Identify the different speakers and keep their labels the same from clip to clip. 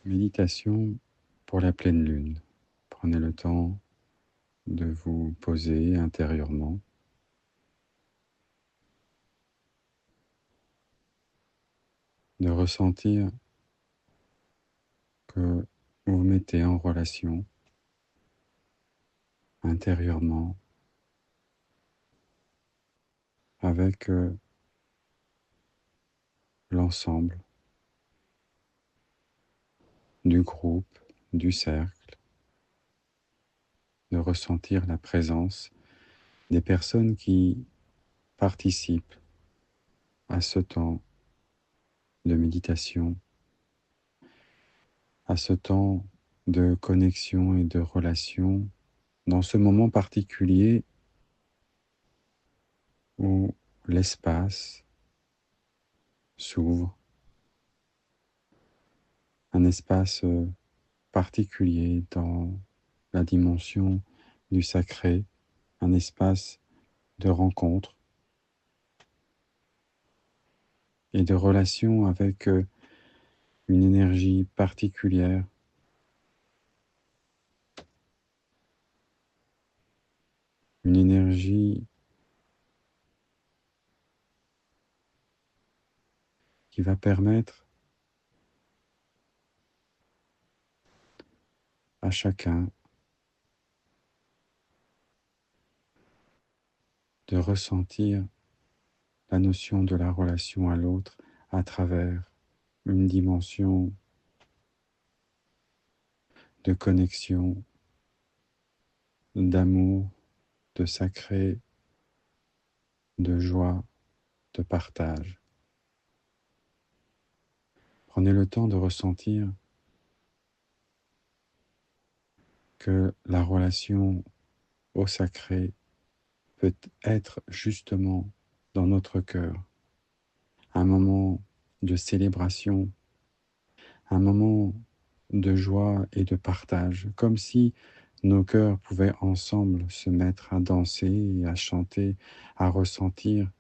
Speaker 1: Méditation pour la pleine lune. Prenez le temps de vous poser intérieurement, de ressentir que vous vous mettez en relation intérieurement avec l'ensemble du groupe, du cercle, de ressentir la présence des personnes qui participent à ce temps de méditation, à ce temps de connexion et de relation, dans ce moment particulier où l'espace s'ouvre, un espace particulier dans la dimension du sacré, un espace de rencontre et de relation avec une énergie particulière, une énergie qui va permettre à chacun de ressentir la notion de la relation à l'autre à travers une dimension de connexion, d'amour, de sacré, de joie, de partage. Prenez le temps de ressentir que la relation au sacré peut être justement dans notre cœur un moment de célébration, un moment de joie et de partage, comme si nos cœurs pouvaient ensemble se mettre à danser et à chanter, à ressentir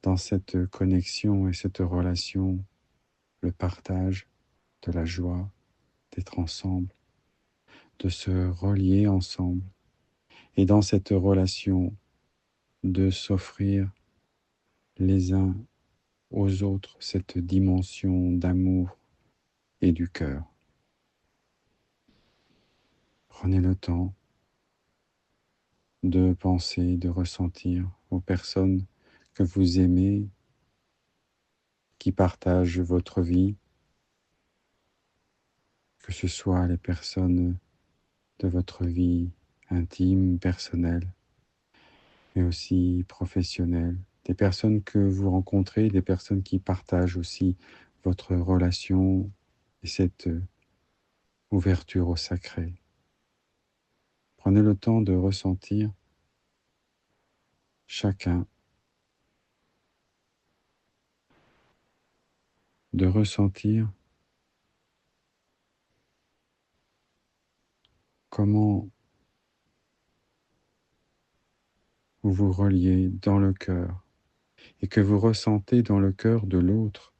Speaker 1: dans cette connexion et cette relation le partage de la joie, d'être ensemble, de se relier ensemble et dans cette relation de s'offrir les uns aux autres cette dimension d'amour et du cœur. Prenez le temps de penser, de ressentir aux personnes que vous aimez, qui partagent votre vie, que ce soit les personnes de votre vie intime, personnelle, mais aussi professionnelle, des personnes que vous rencontrez, des personnes qui partagent aussi votre relation et cette ouverture au sacré. Prenez le temps de ressentir chacun, de ressentir comment vous vous reliez dans le cœur et que vous ressentez dans le cœur de l'autre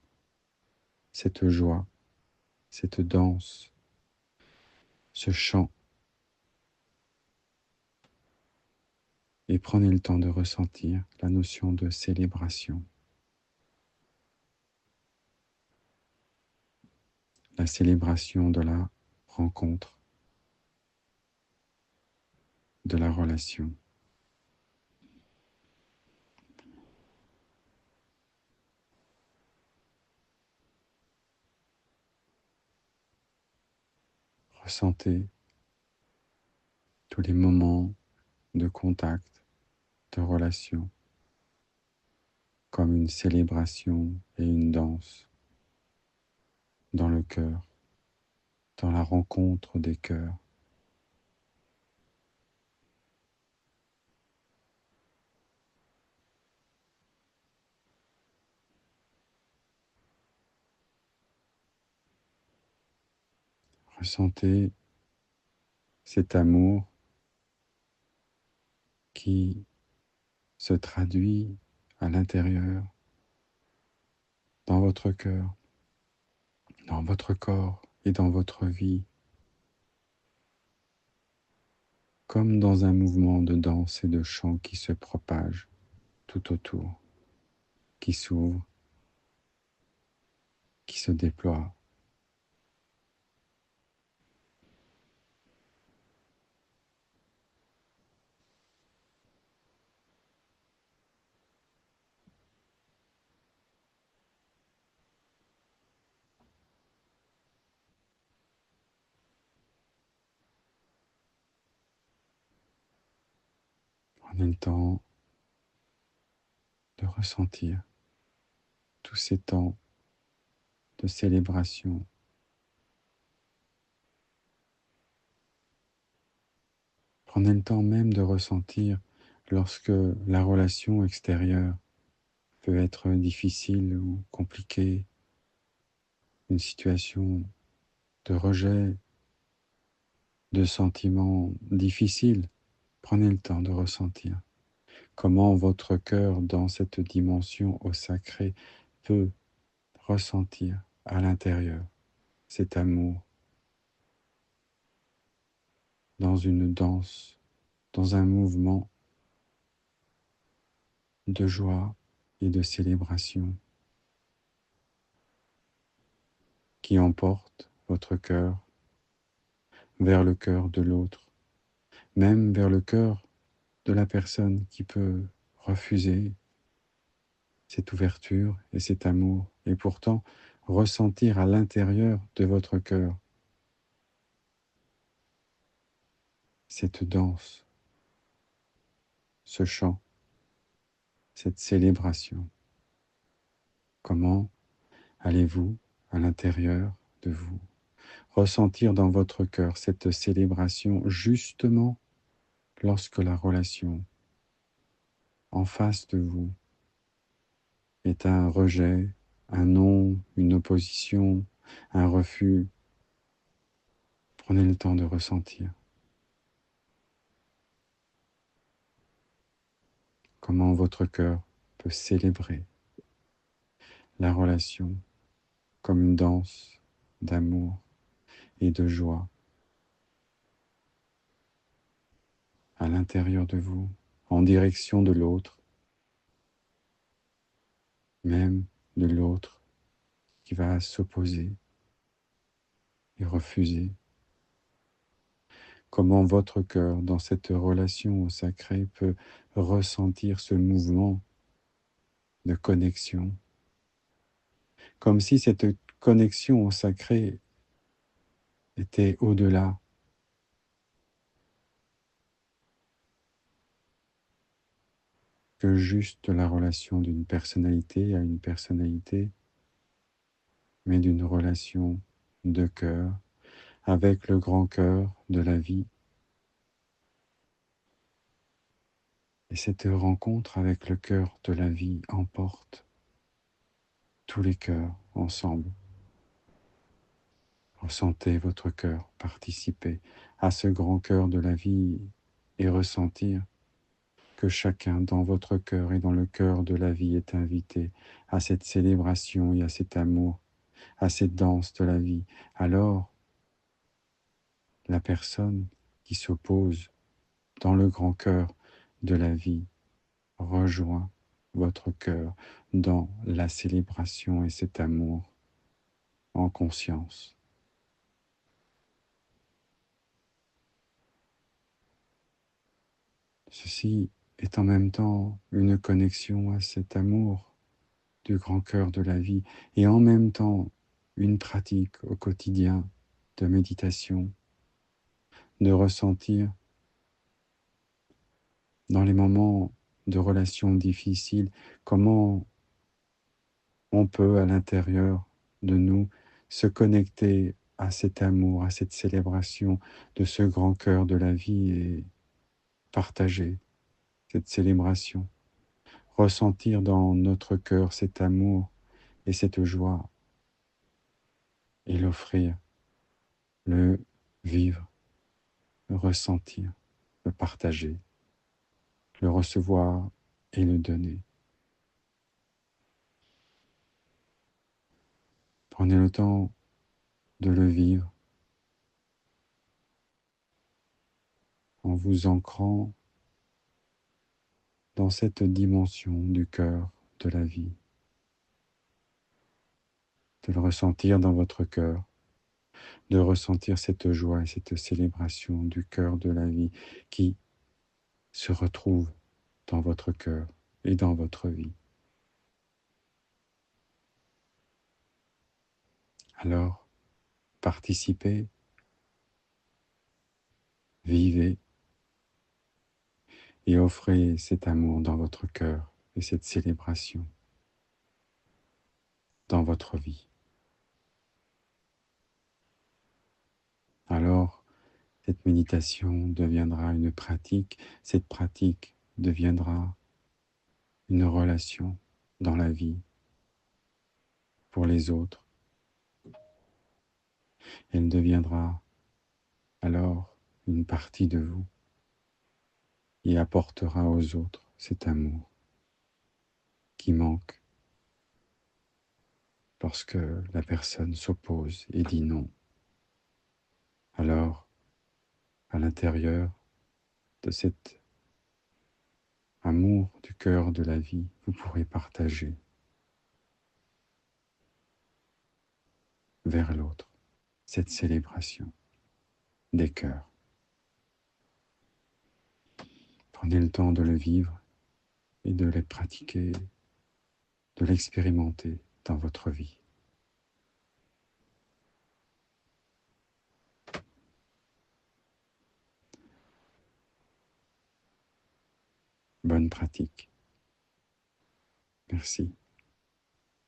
Speaker 1: cette joie, cette danse, ce chant. Et prenez le temps de ressentir la notion de célébration, la célébration de la rencontre, de la relation. Ressentez tous les moments de contact, de relation, comme une célébration et une danse dans le cœur, dans la rencontre des cœurs. Ressentez cet amour qui se traduit à l'intérieur, dans votre cœur, dans votre corps et dans votre vie, comme dans un mouvement de danse et de chant qui se propage tout autour, qui s'ouvre, qui se déploie. Prenez le temps de ressentir tous ces temps de célébration. Prenez le temps même de ressentir lorsque la relation extérieure peut être difficile ou compliquée, une situation de rejet, de sentiments difficiles. Prenez le temps de ressentir comment votre cœur, dans cette dimension au sacré, peut ressentir à l'intérieur cet amour dans une danse, dans un mouvement de joie et de célébration qui emporte votre cœur vers le cœur de l'autre, même vers le cœur de la personne qui peut refuser cette ouverture et cet amour, et pourtant ressentir à l'intérieur de votre cœur cette danse, ce chant, cette célébration. Comment allez-vous à l'intérieur de vous ressentir dans votre cœur cette célébration justement lorsque la relation en face de vous est un rejet, un non, une opposition, un refus? Prenez le temps de ressentir comment votre cœur peut célébrer la relation comme une danse d'amour et de joie à l'intérieur de vous, en direction de l'autre, même de l'autre qui va s'opposer et refuser. Comment votre cœur, dans cette relation au sacré, peut ressentir ce mouvement de connexion, comme si cette connexion au sacré était au-delà que juste la relation d'une personnalité à une personnalité, mais d'une relation de cœur avec le grand cœur de la vie. Et cette rencontre avec le cœur de la vie emporte tous les cœurs ensemble. Ressentez votre cœur participer à ce grand cœur de la vie et ressentir que chacun dans votre cœur et dans le cœur de la vie est invité à cette célébration et à cet amour, à cette danse de la vie. Alors, la personne qui s'oppose dans le grand cœur de la vie rejoint votre cœur dans la célébration et cet amour en conscience. Ceci est en même temps une connexion à cet amour du grand cœur de la vie et en même temps une pratique au quotidien de méditation, de ressentir dans les moments de relations difficiles comment on peut à l'intérieur de nous se connecter à cet amour, à cette célébration de ce grand cœur de la vie et partager cette célébration, ressentir dans notre cœur cet amour et cette joie et l'offrir, le vivre, le ressentir, le partager, le recevoir et le donner. Prenez le temps de le vivre en vous ancrant dans cette dimension du cœur de la vie, de le ressentir dans votre cœur, de ressentir cette joie et cette célébration du cœur de la vie qui se retrouve dans votre cœur et dans votre vie. Alors, participez, vivez et offrez cet amour dans votre cœur et cette célébration dans votre vie. Alors, cette méditation deviendra une pratique, cette pratique deviendra une relation dans la vie pour les autres. Elle deviendra alors une partie de vous et apportera aux autres cet amour qui manque lorsque la personne s'oppose et dit non. Alors, à l'intérieur de cet amour du cœur de la vie, vous pourrez partager vers l'autre cette célébration des cœurs. Prenez le temps de le vivre et de le pratiquer, de l'expérimenter dans votre vie. Bonne pratique. Merci.